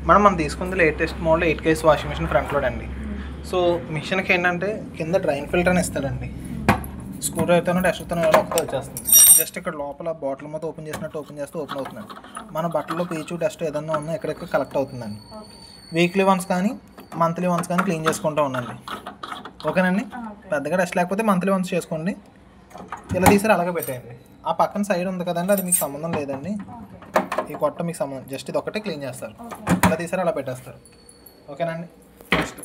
మనం తీసుకుంది latest model 8 కేస్ వాషింగ్ మిషన్ ఫ్రంట్ లోడ్ అండి. సో మిషన్కి ఏంటంటే కింద డ్రైన్ ఫిల్టర్ అని ఇస్తాడండి. స్క్రూ డ్రైవర్తోనో డస్టర్తోనో ఒకటే వచ్చేస్తుంది. జస్ట్ ఇక్కడ లోపల బాటిల్ మొత్తం ఓపెన్ చేసినట్టు ఓపెన్ చేస్తే ఓపెన్ అవుతుందండి. మన బట్టల్లో పీచు డస్ట్ ఏదన్నా ఉన్నా ఎక్కడెక్కడ కలెక్ట్ అవుతుందండి. వీక్లీ వన్స్ కానీ మంత్లీ వన్స్ కానీ క్లీన్ చేసుకుంటూ ఉండండి. ఓకేనండి. పెద్దగా డస్ట్ లేకపోతే మంత్లీ వన్స్ చేసుకోండి. ఇలా తీసారు అలాగే పెట్టేయండి. ఆ పక్కన సైడ్ ఉంది కదండి, అది మీకు సంబంధం లేదండి. ఈ కొట్ట మీకు సంబంధం, జస్ట్ ఇది ఒకటే క్లీన్ చేస్తారు. ఇలా తీసారు అలా పెట్టేస్తారు. ఓకేనండి. నెక్స్ట్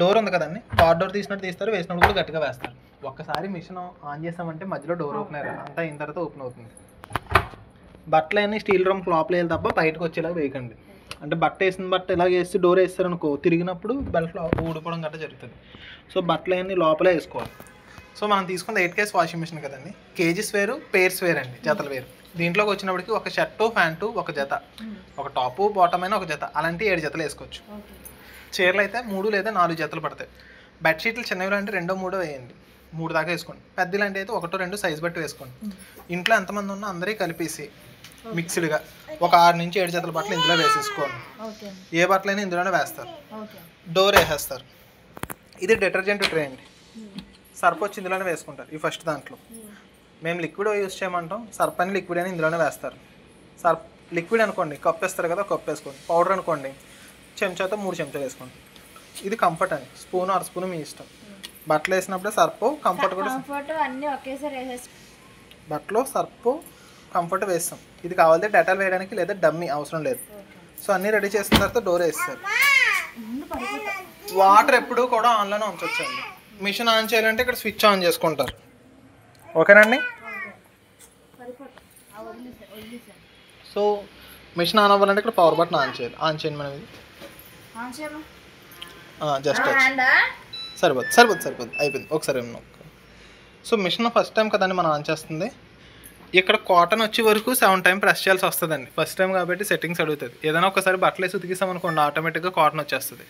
డోర్ ఉంది కదండి, కార్ డోర్ తీసినట్టు తీస్తారు, వేసినప్పుడు కూడా గట్టిగా వేస్తారు. ఒక్కసారి మిషన్ ఆన్ చేసామంటే మధ్యలో డోర్ ఓపెన్ అయ్యారు, అంతా అయిన తర్వాత ఓపెన్ అవుతుంది. బట్టలు అన్నీ స్టీల్ రూమ్ లోపల వేయాలి తప్ప బయటకు వచ్చేలా వేయకండి. అంటే బట్ట వేసిన బట్ట ఇలా వేసి డోర్ వేస్తారనుకో, తిరిగినప్పుడు బెల్ట్ ఊడిపోవడం గట్రా జరుగుతుంది. సో బట్టలు అన్నీ లోపలే వేసుకోవాలి. సో మనం తీసుకుంది 8 కేస్ వాషింగ్ మిషన్ కదండి. కేజీస్ వేరు, పేర్స్ వేరు అండి, జతలు వేరు. దీంట్లోకి వచ్చినప్పటికి ఒక షర్టు ప్యాంటు ఒక జత, ఒక టాపు బాటమ్ అయినా ఒక జత, అలాంటి 7 జతలు వేసుకోవచ్చు. చీరలు అయితే 3 లేదా 4 జతలు పడతాయి. బెడ్షీట్లు చిన్నవి అంటే 2 3 వేయండి, 3 దాకా వేసుకోండి. పెద్దలు అంటే అయితే 1 2 సైజ్ బట్టి వేసుకోండి. ఇంట్లో ఎంతమంది ఉన్నా అందరికీ కలిపేసి మిక్స్డ్గా ఒక 6 నుంచి 7 జతల బట్టలు ఇందులో వేసేసుకోండి. ఏ బట్టలైనా ఇందులోనే వేస్తారు. డోర్ వేసేస్తారు. ఇది డిటర్జెంట్ ట్రే అండి. సర్ఫ్ వచ్చి ఇందులోనే వేసుకుంటారు. ఈ ఫస్ట్ దాంట్లో మేము లిక్విడ్ యూజ్ చేయమంటాం, సర్ఫ్ అని లిక్విడ్ అని ఇందులోనే వేస్తారు. సర్ఫ్ లిక్విడ్ అనుకోండి కప్ వేస్తారు కదా, కప్ వేసుకోండి. పౌడర్ అనుకోండి చెంచాతో 3 చెంచాలు వేసుకోండి. ఇది కంఫర్ట్ అండి, స్పూన్ ఆర్ స్పూన్ మీ ఇష్టం. బట్టలు వేసినప్పుడే సర్ఫ్ కంఫర్ట్ కూడా బట్టలో సర్ఫ్ కంఫర్ట్ వేస్తాం. ఇది కావాలంటే డెటాల్ వేయడానికి లేదా డమ్మీ అవసరం లేదు. సో అన్నీ రెడీ చేసిన తర్వాత డోర్ వేస్తారు. వాటర్ ఎప్పుడు కూడా ఆన్లోనే ఉంచొచ్చండి. మిషన్ ఆన్ చేయాలంటే ఇక్కడ స్విచ్ ఆన్ చేసుకుంటారు. ఓకేనండి. సో మిషన్ ఆన్ అవ్వాలంటే ఇక్కడ పవర్ బటన్ ఆన్ చేయాలి. ఆన్ చేయండి మనం. ఇది జస్ట్ సరిపోద్ది అయిపోయింది. ఒకసారి సో మిషన్ ఫస్ట్ టైం కదండి మనం ఆన్ చేస్తుంది. ఇక్కడ కాటన్ వచ్చే వరకు 7 టైం ప్రెస్ చేయాల్సి వస్తుందండి. ఫస్ట్ టైం కాబట్టి సెట్టింగ్స్ అడుగుతుంది. ఏదైనా ఒకసారి బట్టలు వేసి ఉతికిస్తామనుకోండి ఆటోమేటిక్గా కాటన్ వచ్చేస్తుంది.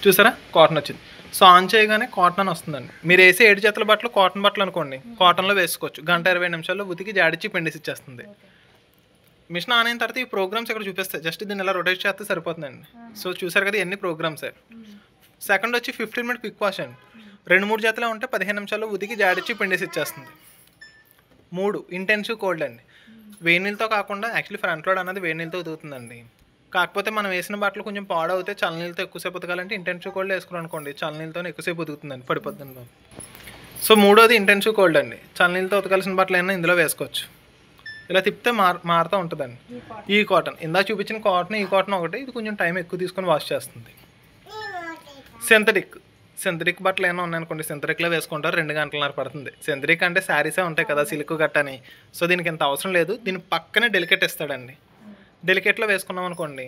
చూసారా కాటన్ వచ్చింది. సో ఆన్ చేయగానే కాటన్ అని వస్తుందండి. మీరు వేసే 7 జతల బట్టలు కాటన్ బట్టలు అనుకోండి, కాటన్లో వేసుకోవచ్చు. 1:20 నిమిషాల్లో ఉతికి జాడిచ్చి పిండేసి ఇచ్చేస్తుంది. మిషన్ ఆన్ అయిన తర్వాత ఈ ప్రోగ్రామ్స్ ఇక్కడ చూపిస్తాయి. జస్ట్ దీన్ని ఇలా రొటేట్ చేస్తే సరిపోతుందండి. సో చూసారు కదా ఎన్ని ప్రోగ్రామ్స్. సెకండ్ వచ్చి 15 మినిట్ క్విక్ వాష్ అండి. 2-3 జతలు ఉంటే 15 నిమిషాల్లో ఉతికి జాడిచ్చి పిండేసి ఇచ్చేస్తుంది. 3 ఇంటెన్సివ్ కోల్డ్ అండి. వేడి నీళ్ళతో కాకుండా, యాక్చువల్లీ ఫ్రంట్ లోడ్ అనేది వేడి నీళ్ళతో ఉతుకుతుందండి. కాకపోతే మనం వేసిన బట్టలు కొంచెం పాడవుతే చల్లనీళ్ళతో ఎక్కువసేపు ఉతకాలంటే ఇంటెన్సివ్ కోల్డ్ వేసుకుని అనుకోండి, చల్లనీళ్ళతో ఎక్కువసేపు ఉతుకుతుందండి, పడిపోతుందండి. సో 3వది ఇంటెన్సివ్ కోల్డ్ అండి. చల్లనీళ్ళతో ఉతకాల్సిన బట్టలు అయినా ఇందులో వేసుకోవచ్చు. ఇలా తిప్పితే మారుతూ ఉంటుందండి. ఈ కాటన్ ఇందా చూపించిన కాటన్, ఈ కాటన్ ఒకటి, ఇది కొంచెం టైం ఎక్కువ తీసుకొని వాష్ చేస్తుంది. సింథటిక్ బట్టలు ఏమైనా ఉన్నాయనుకోండి, సింథటిక్లో వేసుకుంటారు, 2 గంటలన్నర పడుతుంది. సింథటిక్ అంటే శారీసే ఉంటాయి కదా, సిల్క్ గట్టని. సో దీనికి ఇంత అవసరం లేదు. దీని పక్కనే డెలికేట్ ఇస్తాడండి. డెలికేట్లో వేసుకున్నాం అనుకోండి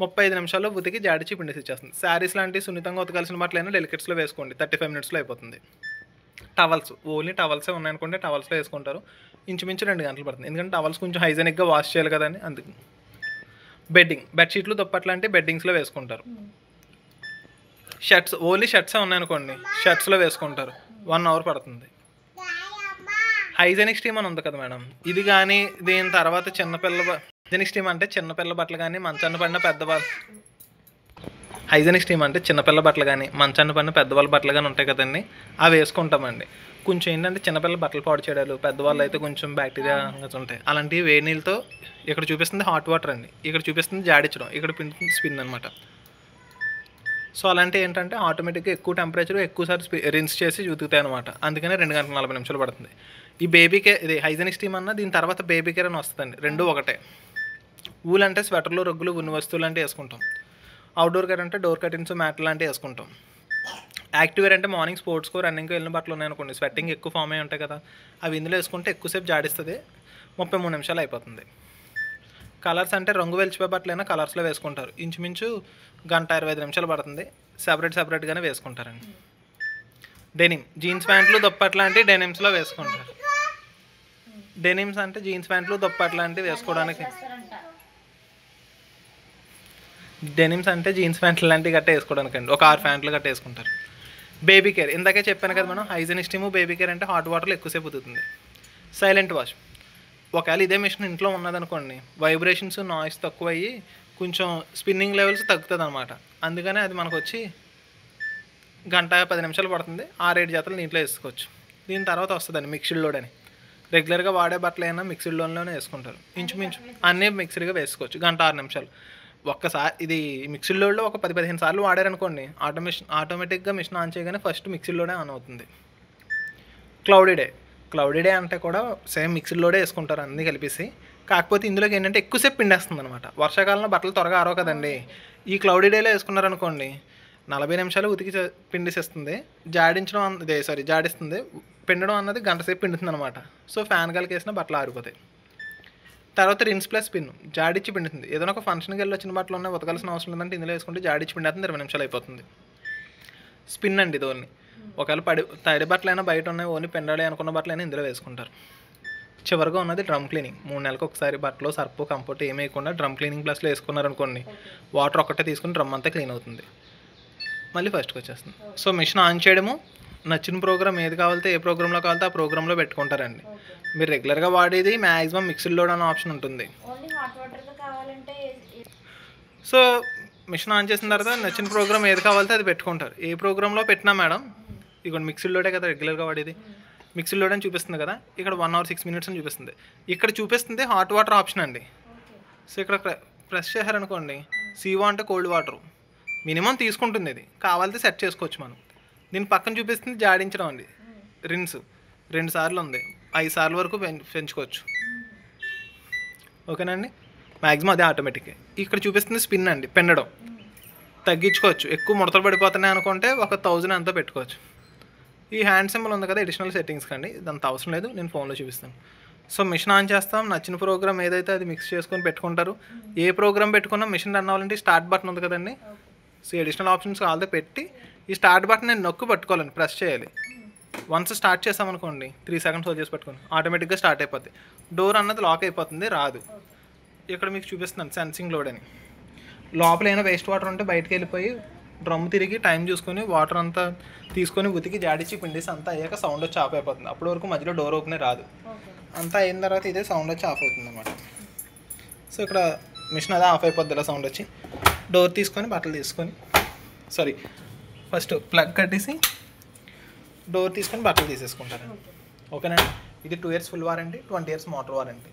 35 నిమిషాల్లో ఉతికి జాడిచి పిండేసి ఇచ్చేస్తుంది. శారీస్ లాంటి సున్నితంగా ఉతకాల్సిన బట్టలైనా డెలికేట్స్లో వేసుకోండి, 35 మినిట్స్లో అయిపోతుంది. టవల్స్ ఓన్లీ టవల్సే ఉన్నాయనుకోండి, టవల్స్లో వేసుకుంటారు. ఇంచుమించు 2 గంటలు పడుతుంది. ఎందుకంటే టవల్స్ కొంచెం హైజెనిక్గా వాష్ చేయాలి కదండి, అందుకు. బెడ్షీట్లు దుప్పట్లు అంటే బెడ్డింగ్స్లో వేసుకుంటారు. షర్ట్స్ ఓన్లీ షర్ట్సే ఉన్నాయనుకోండి, షర్ట్స్లో వేసుకుంటారు. 1 అవర్ పడుతుంది. హైజెనిక్ స్టీమ్ అని ఉంది కదా మేడం, ఇది కానీ దీని తర్వాత హైజెనిక్ స్టీమ్ అంటే చిన్నపిల్ల బట్టలు కానీ మంచాన్ని పడిన పెద్దవాళ్ళు, హైజెనిక్ స్టీమ్ అంటే చిన్నపిల్ల బట్టలు కానీ మంచాన్ని పడిన పెద్దవాళ్ళ బట్టలు కానీ ఉంటాయి కదండి, అవి వేసుకుంటామండి. కొంచెం ఏంటంటే చిన్నపిల్లల బట్టలు పాడు చేయడాలు, పెద్దవాళ్ళు అయితే కొంచెం బ్యాక్టీరియా ఉంటాయి, అలాంటివి వేడి నీళ్ళతో. ఇక్కడ చూపిస్తుంది హాట్ వాటర్ అండి, ఇక్కడ చూపిస్తుంది జాడించడం, ఇక్కడ స్పిన్ అనమాట. సో అలాంటివి ఏంటంటే ఆటోమేటిక్గా ఎక్కువ టెంపరేచర్ ఎక్కువసారి రిన్స్ చేసి ఉతుకుతాయి అనమాట. అందుకనే 2 గంటల 40 నిమిషాలు పడుతుంది. ఈ బేబీ కేర్, ఇది హైజెనిక్ స్టీమ్ అన్న, దీని తర్వాత బేబీ కేర్ అని వస్తుందండి. 2 ఒకటే. ఊల్ అంటే స్వెటర్లు, రగ్గులు, ఉన్ని వస్తువులు లాంటివి వేసుకుంటాం. అవుట్డోర్ కేర్ అంటే డోర్ కర్టెన్స్, మ్యాట్ లాంటివి వేసుకుంటాం. యాక్టివ్ వేర్ అంటే మార్నింగ్ స్పోర్ట్స్కో రన్నింగ్కి వెళ్ళిన బట్టలు ఉన్నాయనుకోండి, స్వెట్టింగ్ ఎక్కువ ఫామ్ అయ్యి ఉంటాయి కదా, అవి ఇందులో వేసుకుంటే ఎక్కువసేపు జాడిస్తుంది, 33 నిమిషాలు అయిపోతుంది. కలర్స్ అంటే రంగు వెలిచిపోయే బట్టలైనా కలర్స్లో వేసుకుంటారు. ఇంచుమించు 1:25 నిమిషాలు పడుతుంది. సెపరేట్గానే వేసుకుంటారండి. డెనిమ్ జీన్స్ ప్యాంట్లు, దుప్పట్లు లాంటివి డెనిమ్స్లో వేసుకుంటారు. డెనిమ్స్ అంటే జీన్స్ ప్యాంట్లు, దుప్పట్లు లాంటివి వేసుకోవడానికి. డెనిమ్స్ అంటే జీన్స్ ప్యాంట్లు లాంటివి గట్ట వేసుకోవడానికి అండి, ఒక 6 ప్యాంట్లు గట్ట వేసుకుంటారు. బేబీ కేర్ ఇందాకే చెప్పాను కదా మనం, హైజెనిక్ స్టీము బేబీ కేర్ అంటే హాట్ వాటర్లో ఎక్కువసేపు ఉతుకుతుంది. Silent wash. ఒకవేళ ఇదే మిషన్ ఇంట్లో ఉన్నదనుకోండి, వైబ్రేషన్స్ నాయిస్ తక్కువ అయ్యి కొంచెం స్పిన్నింగ్ లెవెల్స్ తగ్గుతుంది అనమాట. అందుకనే అది మనకు వచ్చి 1-10 నిమిషాలు పడుతుంది. 6-7 జతలు నీటిలో వేసుకోవచ్చు. దీని తర్వాత వస్తుందండి మిక్స్డ్ లోడ్ అని. రెగ్యులర్గా వాడే బట్టలు అయినా మిక్స్డ్ లోన్లోనే వేసుకుంటారు. ఇంచుమించు అన్నీ మిక్స్డ్గా వేసుకోవచ్చు. 1-6 నిమిషాలు. ఒక్కసారి ఇది మిక్స్డ్ లోడ్లో ఒక 10-15 సార్లు వాడారనుకోండి, ఆటోమేటిక్గా మిషన్ ఆన్ చేయగానే ఫస్ట్ మిక్స్డ్ లోడే ఆన్ అవుతుంది. క్లౌడీ డే అంటే కూడా సేమ్ మిక్స్డ్ లోడే వేసుకుంటారు అన్నీ కలిపేసి. కాకపోతే ఇందులోకి ఏంటంటే ఎక్కువసేపు పిండేస్తుంది అనమాట. వర్షాకాలంలో బట్టలు త్వరగా ఆరవు కదండి. ఈ క్లౌడీ డేలో వేసుకున్నారనుకోండి 40 నిమిషాలు ఉతికి పిండిసేస్తుంది. జాడిస్తుంది. పిండడం అన్నది గంట సేపు పిండుతుంది అనమాట. సో ఫ్యాన్ గాలికి వేసిన బట్టలు ఆరిపోతాయి. తర్వాత రిన్స్ ప్లస్ పిన్ జాడిచ్చి పిండుతుంది. ఏదైనా ఒక ఫంక్షన్కి వెళ్ళి వచ్చిన బట్టలు ఉన్నాయి, ఉతకాల్సిన అవసరం లేదంటే ఇందులో వేసుకుంటే జాడిచ్చి పిండేస్తుంది. 20 నిమిషాలు అయిపోతుంది. స్పిన్ అండి ఇది ఓన్లీ. ఒకవేళ తడి బట్టలైనా బయట ఉన్నాయి, ఓన్లీ పిండాలి అనుకున్న బట్టలైనా ఇందులో వేసుకుంటారు. చివరిగా ఉన్నది డ్రమ్ క్లీనింగ్. 3 నెలలకు ఒకసారి బట్టలు సర్పు కంఫర్ట్ ఏమి వేయకుండా డ్రమ్ క్లీనింగ్ ప్లస్లో వేసుకున్నారనుకోండి, వాటర్ ఒక్కటే తీసుకుని డ్రమ్ అంతా క్లీన్ అవుతుంది. మళ్ళీ ఫస్ట్కి వచ్చేస్తుంది. సో మిషన్ ఆన్ చేయడము, నచ్చిన ప్రోగ్రామ్ ఏది కావాలితే ఏ ప్రోగ్రాంలో కావాలితే ఆ ప్రోగ్రాంలో పెట్టుకుంటారండి. మీరు రెగ్యులర్గా వాడేది మ్యాక్సిమం మిక్స్డ్ లోడ్ అనే ఆప్షన్ ఉంటుంది. సో మిషన్ ఆన్ చేసిన తర్వాత నచ్చిన ప్రోగ్రామ్ ఏది కావాలితే అది పెట్టుకుంటారు. ఏ ప్రోగ్రాంలో పెట్టినా మేడం, ఇక్కడ మిక్స్డ్ లోడే కదా రెగ్యులర్గా వాడేది, మిక్స్డ్ లోడ్ అని చూపిస్తుంది కదా, ఇక్కడ 1 hour 6 minutes అని చూపిస్తుంది. ఇక్కడ చూపిస్తుంది హాట్ వాటర్ ఆప్షన్ అండి. సో ఇక్కడ ప్రెస్ చేశారనుకోండి, సీవా అంటే కోల్డ్ వాటర్ మినిమం తీసుకుంటుంది. ఇది కావాలితే సెట్ చేసుకోవచ్చు మనం. దీని పక్కన చూపిస్తుంది జాడించడం అండి. రిన్స్ 2 సార్లు ఉంది, 5 సార్లు వరకు పెంచుకోవచ్చు. ఓకేనండి. మ్యాక్సిమం అదే ఆటోమేటిక్. ఇక్కడ చూపిస్తుంది స్పిన్ అండి, పెండడం తగ్గించుకోవచ్చు. ఎక్కువ ముడతలు పడిపోతున్నాయి అనుకుంటే 1000 ఎంతో పెట్టుకోవచ్చు. ఈ హ్యాండ్ సింబల్ ఉంది కదా అడిషనల్ సెట్టింగ్స్ కండి, ఇదంతా అవసరం లేదు, నేను ఫోన్లో చూపిస్తాను. సో మిషన్ ఆన్ చేస్తాం, నచ్చిన ప్రోగ్రామ్ ఏదైతే అది మిక్స్ చేసుకొని పెట్టుకుంటారు. ఏ ప్రోగ్రామ్ పెట్టుకున్నా మిషన్ రన్ అవ్వాలంటే స్టార్ట్ బటన్ ఉంది కదండి. సో అడిషనల్ ఆప్షన్స్ కావాలంటే పెట్టి ఈ స్టార్ట్ బటన్ నేను నొక్కి పట్టుకోవాలండి, ప్రెస్ చేయాలి. వన్స్ స్టార్ట్ చేసామనుకోండి 3 seconds హోల్డ్ చేసి పెట్టుకోండి, ఆటోమేటిక్గా స్టార్ట్ అయిపోద్ది. డోర్ అన్నది లాక్ అయిపోతుంది, రాదు. ఇక్కడ మీకు చూపిస్తున్నాను సెన్సింగ్ లోడ్ అని. లోపల ఏమైనా వేస్ట్ వాటర్ ఉంటే బయటకు వెళ్ళిపోయి డ్రమ్ తిరిగి టైం చూసుకొని వాటర్ అంతా తీసుకొని ఉతికి జాడిచ్చి పిండేసి అంతా అయ్యాక సౌండ్ వచ్చి ఆఫ్ అయిపోతుంది. అప్పటి వరకు మధ్యలో డోర్ ఓపెన్ రాదు. అంతా అయిన తర్వాత ఇదే సౌండ్ వచ్చి ఆఫ్ అవుతుంది అనమాట. సో ఇక్కడ మిషన్ అదే ఆఫ్ అయిపోద్ది ఇలా సౌండ్ వచ్చి. డోర్ తీసుకొని బట్టలు తీసుకొని ఫస్ట్ ప్లగ్ కట్టేసి డోర్ తీసుకొని బట్టలు తీసేసుకుంటారండి. ఓకేనండి. ఇది 2 years full warranty, 20 years motor warranty.